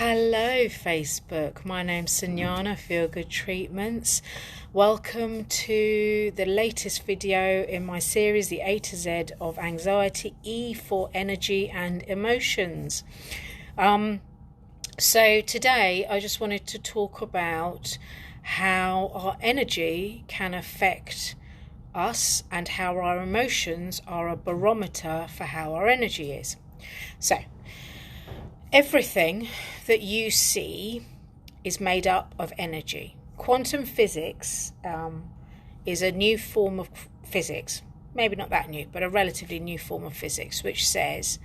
Hello, Facebook. My name's Sanjana, Feel Good Treatments. Welcome to the latest video in my series, The A to Z of Anxiety, E for Energy and Emotions. So today I just wanted to talk about how our energy can affect us and how our emotions are a barometer for how our energy is. So everything that you see is made up of energy. Quantum physics is a new form of physics, maybe not that new, but a relatively new form of physics, which says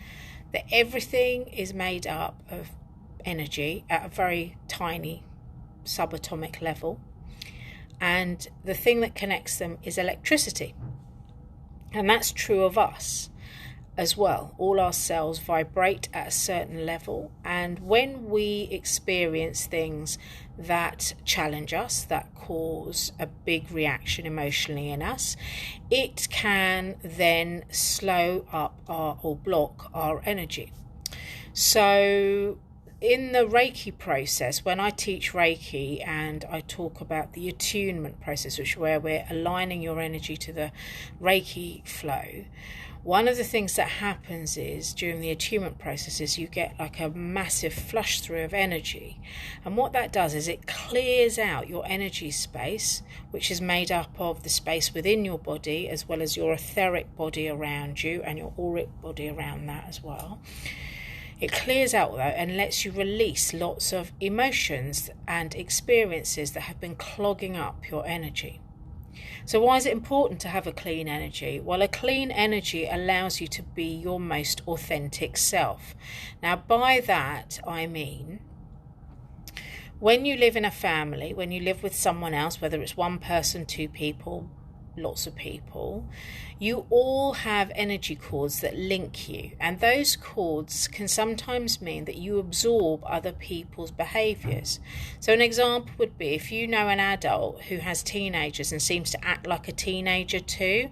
that everything is made up of energy at a very tiny subatomic level, and the thing that connects them is electricity. And that's true of us as well. All our cells vibrate at a certain level, and when we experience things that challenge us, that cause a big reaction emotionally in us, it can then slow up or block our energy. So in the Reiki process, when I teach Reiki and I talk about the attunement process, which is where we're aligning your energy to the Reiki flow, one of the things that happens is during the attunement process is you get like a massive flush through of energy. And what that does is it clears out your energy space, which is made up of the space within your body as well as your etheric body around you and your auric body around that as well. It clears out though and lets you release lots of emotions and experiences that have been clogging up your energy. So why is it important to have a clean energy? Well, a clean energy allows you to be your most authentic self. Now, by that, I mean, when you live in a family, when you live with someone else, whether it's one person, two people, lots of people, you all have energy cords that link you, and those cords can sometimes mean that you absorb other people's behaviors. So an example would be if you know an adult who has teenagers and seems to act like a teenager too,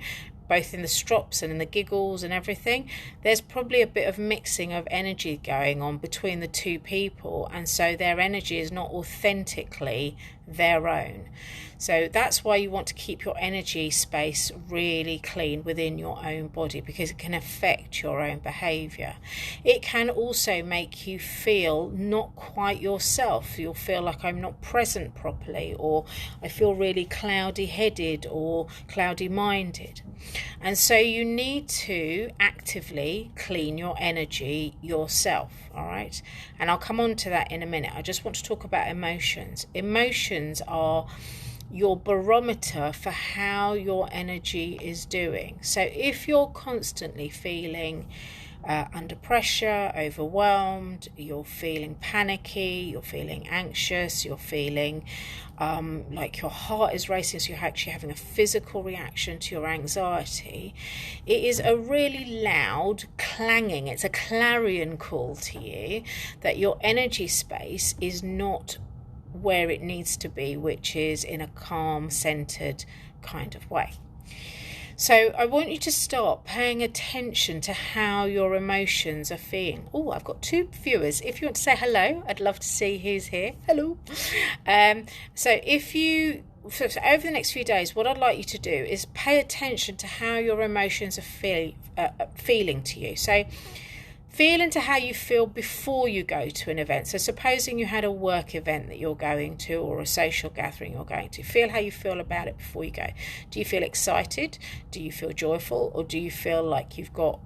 both in the strops and in the giggles and everything, there's probably a bit of mixing of energy going on between the two people, and so their energy is not authentically their own. So that's why you want to keep your energy space really clean within your own body, because it can affect your own behavior. It can also make you feel not quite yourself. You'll feel like I'm not present properly, or I feel really cloudy headed or cloudy minded. And so you need to actively clean your energy yourself, all right? And I'll come on to that in a minute. I just want to talk about emotions. Emotions are your barometer for how your energy is doing. So if you're constantly feeling under pressure, overwhelmed, you're feeling panicky, you're feeling anxious, you're feeling like your heart is racing, so you're actually having a physical reaction to your anxiety, it is a really loud clanging, it's a clarion call to you that your energy space is not where it needs to be, which is in a calm, centered kind of way. So I want you to start paying attention to how your emotions are feeling. Oh, I've got two viewers. If you want to say hello, I'd love to see who's here. Hello. So over the next few days, what I'd like you to do is pay attention to how your emotions are feeling to you. So feel into how you feel before you go to an event. So supposing you had a work event that you're going to or a social gathering you're going to, feel how you feel about it before you go. Do you feel excited? Do you feel joyful? Or do you feel like you've got,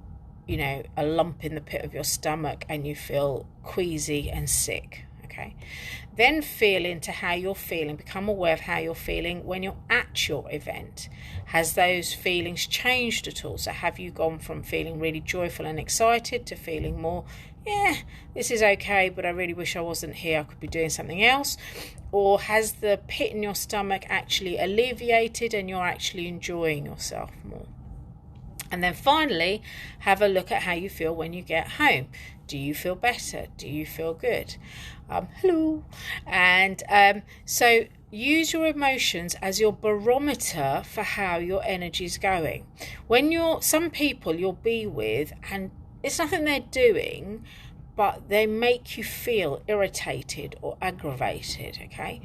a lump in the pit of your stomach and you feel queasy and sick? Okay. Then feel into how you're feeling. Become aware of how you're feeling when you're at your event. Has those feelings changed at all? So have you gone from feeling really joyful and excited to feeling more, this is okay, but I really wish I wasn't here, I could be doing something else? Or has the pit in your stomach actually alleviated and you're actually enjoying yourself more? And then finally, have a look at how you feel when you get home. Do you feel better? Do you feel good? Hello. And so use your emotions as your barometer for how your energy is going. When some people you'll be with and it's nothing they're doing, but they make you feel irritated or aggravated, okay?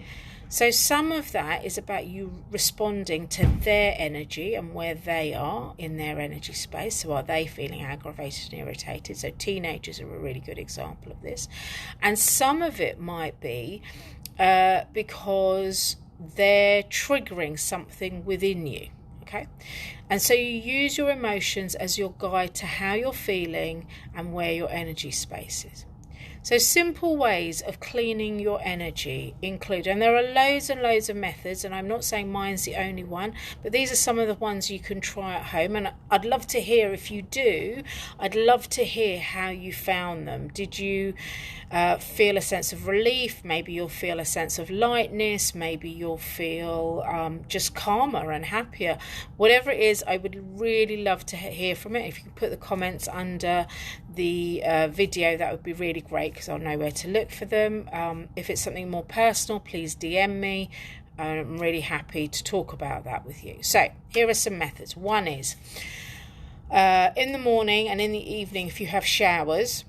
So some of that is about you responding to their energy and where they are in their energy space. So are they feeling aggravated and irritated? So teenagers are a really good example of this. And some of it might be because they're triggering something within you, okay? And so you use your emotions as your guide to how you're feeling and where your energy space is. So simple ways of cleaning your energy include, and there are loads and loads of methods, and I'm not saying mine's the only one, but these are some of the ones you can try at home, and I'd love to hear, if you do, I'd love to hear how you found them. Did you feel a sense of relief? Maybe you'll feel a sense of lightness, maybe you'll feel just calmer and happier. Whatever it is, I would really love to hear from it. If you can put the comments under the video, that would be really great, because I'll know where to look for them. If it's something more personal, please DM me. I'm really happy to talk about that with you. So here are some methods. One is in the morning and in the evening, if you have showers,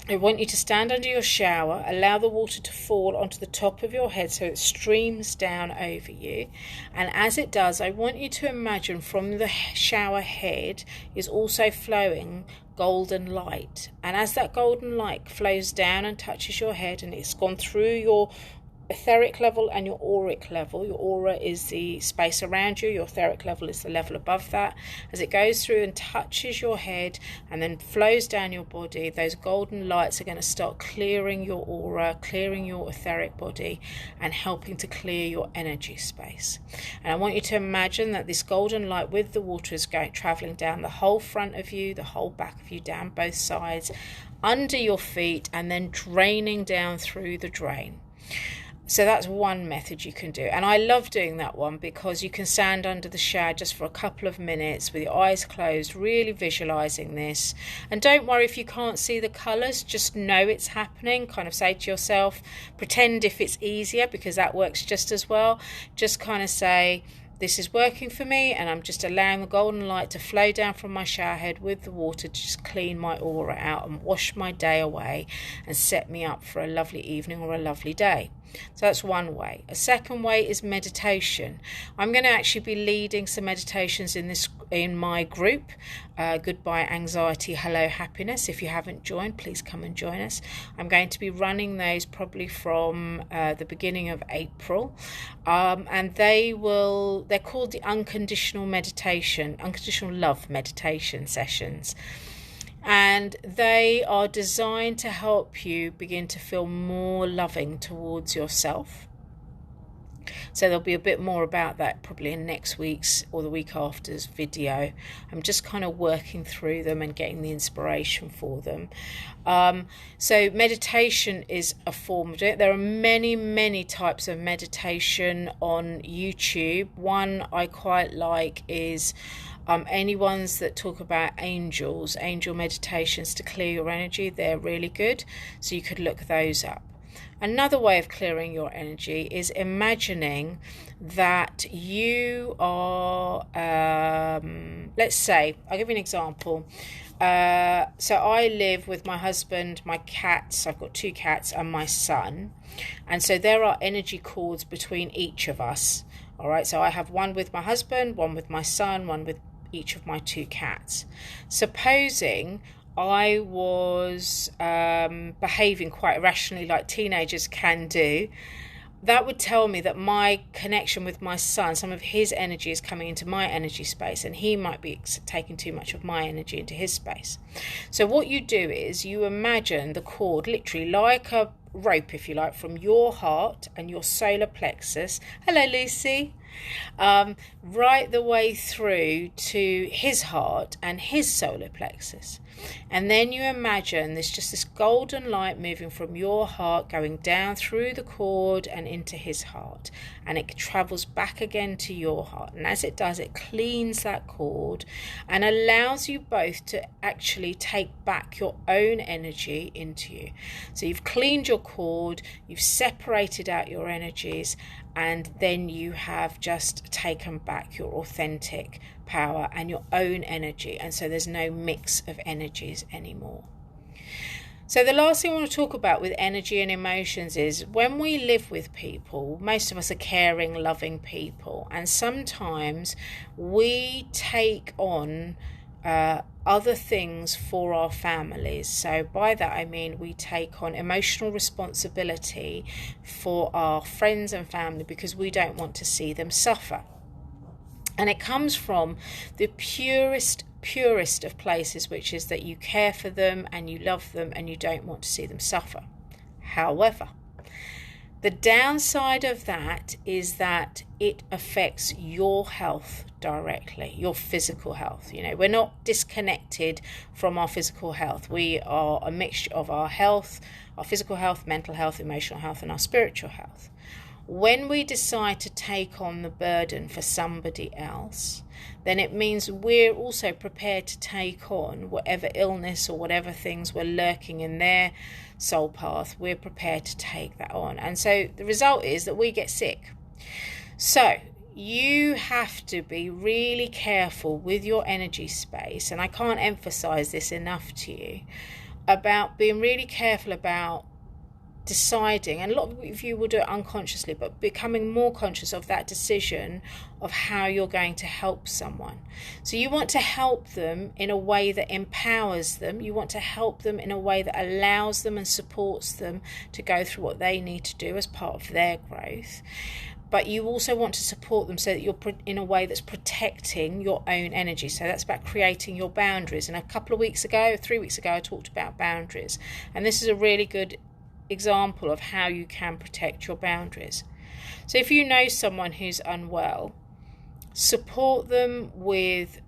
I want you to stand under your shower, allow the water to fall onto the top of your head so it streams down over you. And as it does, I want you to imagine from the shower head is also flowing golden light. And as that golden light flows down and touches your head, and it's gone through your etheric level and your auric level. Your aura is the space around you, your etheric level is the level above that. As it goes through and touches your head and then flows down your body, those golden lights are going to start clearing your aura, clearing your etheric body, and helping to clear your energy space. And I want you to imagine that this golden light with the water is traveling down the whole front of you, the whole back of you, down both sides, under your feet, and then draining down through the drain. So that's one method you can do. And I love doing that one because you can stand under the shower just for a couple of minutes with your eyes closed, really visualizing this. And don't worry if you can't see the colours, just know it's happening. Kind of say to yourself, pretend if it's easier, because that works just as well. Just kind of say, this is working for me, and I'm just allowing the golden light to flow down from my shower head with the water to just clean my aura out and wash my day away and set me up for a lovely evening or a lovely day. So that's one way. A second way is meditation. I'm going to actually be leading some meditations in my group, Goodbye Anxiety, Hello Happiness. If you haven't joined, please come and join us. I'm going to be running those probably from the beginning of April, and they're called the unconditional love meditation sessions. And they are designed to help you begin to feel more loving towards yourself. So there'll be a bit more about that probably in next week's or the week after's video. I'm just kind of working through them and getting the inspiration for them. So meditation is a form of it. There are many, many types of meditation on YouTube. One I quite like is any ones that talk about angel meditations to clear your energy. They're really good, so you could look those up. Another way of clearing your energy is imagining that you are, let's say, I'll give you an example. So I live with my husband, my cats, I've got 2 cats, and my son. And so there are energy cords between each of us. All right, so I have one with my husband, one with my son, one with each of my 2 cats. Supposing I was behaving quite irrationally like teenagers can do, that would tell me that my connection with my son, some of his energy is coming into my energy space, and he might be taking too much of my energy into his space. So what you do is you imagine the cord literally like a rope, if you like, from your heart and your solar plexus, hello Lucy, right the way through to his heart and his solar plexus. And then you imagine there's just this golden light moving from your heart going down through the cord and into his heart, and it travels back again to your heart. And as it does, it cleans that cord and allows you both to actually take back your own energy into you. So you've cleaned your cord, you've separated out your energies, and then you have just taken back your authentic power and your own energy, and so there's no mix of energies anymore. So the last thing I want to talk about with energy and emotions is when we live with people, most of us are caring, loving people, and sometimes we take on other things for our families. So by that I mean we take on emotional responsibility for our friends and family because we don't want to see them suffer. And it comes from the purest of places, which is that you care for them and you love them and you don't want to see them suffer. However, the downside of that is that it affects your health directly, your physical health. You know, we're not disconnected from our physical health. We are a mixture of our health, our physical health, mental health, emotional health, and our spiritual health. When we decide to take on the burden for somebody else, then it means we're also prepared to take on whatever illness or whatever things were lurking in their soul path. We're prepared to take that on. And so the result is that we get sick. So you have to be really careful with your energy space. And I can't emphasize this enough to you about being really careful about deciding, and a lot of you will do it unconsciously, but becoming more conscious of that decision of how you're going to help someone. So you want to help them in a way that empowers them. You want to help them in a way that allows them and supports them to go through what they need to do as part of their growth. But you also want to support them so that you're in a way that's protecting your own energy. So that's about creating your boundaries. And a couple of weeks ago, 3 weeks ago, I talked about boundaries. And this is a really good example of how you can protect your boundaries. So if you know someone who's unwell, support them with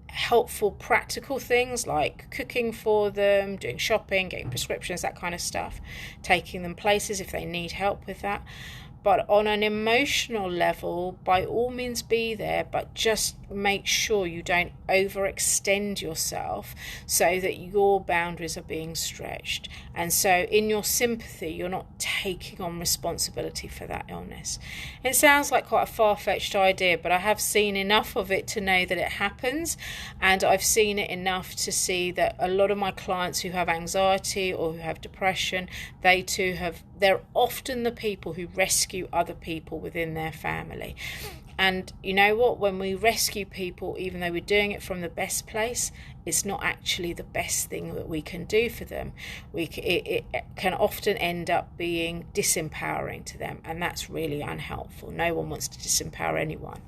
helpful practical things like cooking for them, doing shopping, getting prescriptions, that kind of stuff, taking them places if they need help with that. But on an emotional level, by all means be there, but just make sure you don't overextend yourself so that your boundaries are being stretched. And so in your sympathy, you're not taking on responsibility for that illness. It sounds like quite a far-fetched idea, but I have seen enough of it to know that it happens. And I've seen it enough to see that a lot of my clients who have anxiety or who have depression, they're often the people who rescue other people within their family. And you know what? When we rescue people, even though we're doing it from the best place, it's not actually the best thing that we can do for them. It can often end up being disempowering to them, and that's really unhelpful. No one wants to disempower anyone.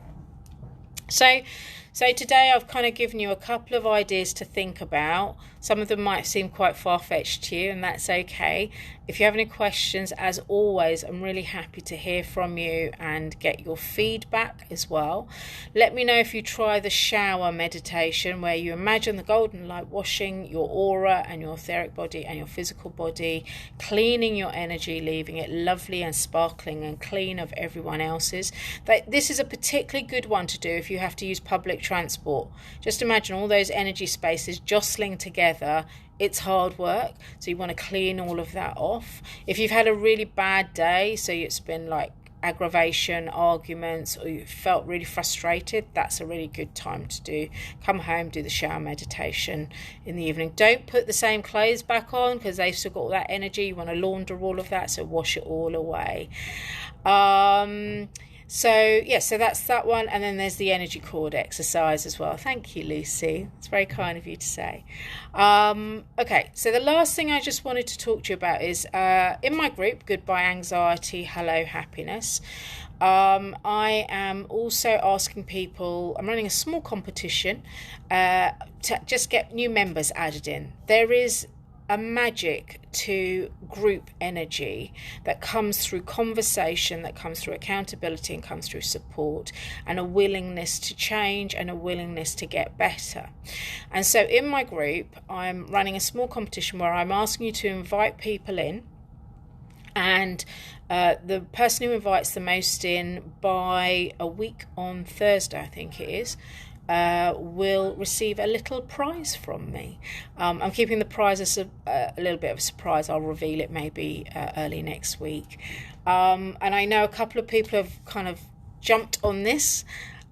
So today I've kind of given you a couple of ideas to think about. Some of them might seem quite far-fetched to you, and that's okay. If you have any questions, as always, I'm really happy to hear from you and get your feedback as well. Let me know if you try the shower meditation, where you imagine the golden light washing your aura and your etheric body and your physical body, cleaning your energy, leaving it lovely and sparkling and clean of everyone else's. This is a particularly good one to do if you have to use public transport. Just imagine all those energy spaces jostling together. It's hard work, so you want to clean all of that off. If you've had a really bad day, so it's been like aggravation, arguments, or you felt really frustrated, that's a really good time to come home, do the shower meditation in the evening. Don't put the same clothes back on because they've still got all that energy. You want to launder all of that, so wash it all away. So that's that one. And then there's the energy cord exercise as well. Thank you, Lucy. It's very kind of you to say. Okay, so the last thing I just wanted to talk to you about is in my group, Goodbye Anxiety, Hello Happiness. I am also asking people, I'm running a small competition to just get new members added in. There is a magic to group energy that comes through conversation, that comes through accountability, and comes through support, and a willingness to change and a willingness to get better. And so in my group, I'm running a small competition where I'm asking you to invite people in, and the person who invites the most in by a week on Thursday, I think it is, will receive a little prize from me. I'm keeping the prize as a little bit of a surprise. I'll reveal it maybe early next week. And I know a couple of people have kind of jumped on this.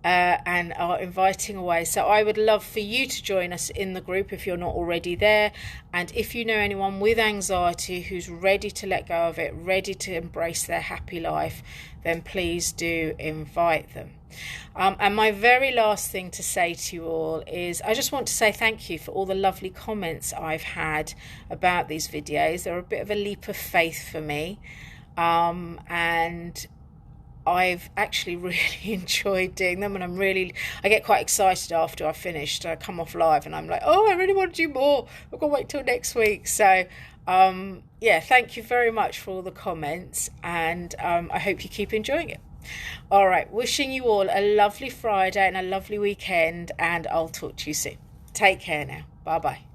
and are inviting away. So I would love for you to join us in the group if you're not already there. And if you know anyone with anxiety who's ready to let go of it, ready to embrace their happy life, then please do invite them. And my very last thing to say to you all is I just want to say thank you for all the lovely comments I've had about these videos. They're a bit of a leap of faith for me. And I've actually really enjoyed doing them, and I get quite excited after I finished. I come off live and I'm like, oh, I really want to do more. I've got to wait till next week. So yeah, thank you very much for all the comments, and I hope you keep enjoying it. All right, wishing you all a lovely Friday and a lovely weekend, and I'll talk to you soon. Take care now. Bye bye.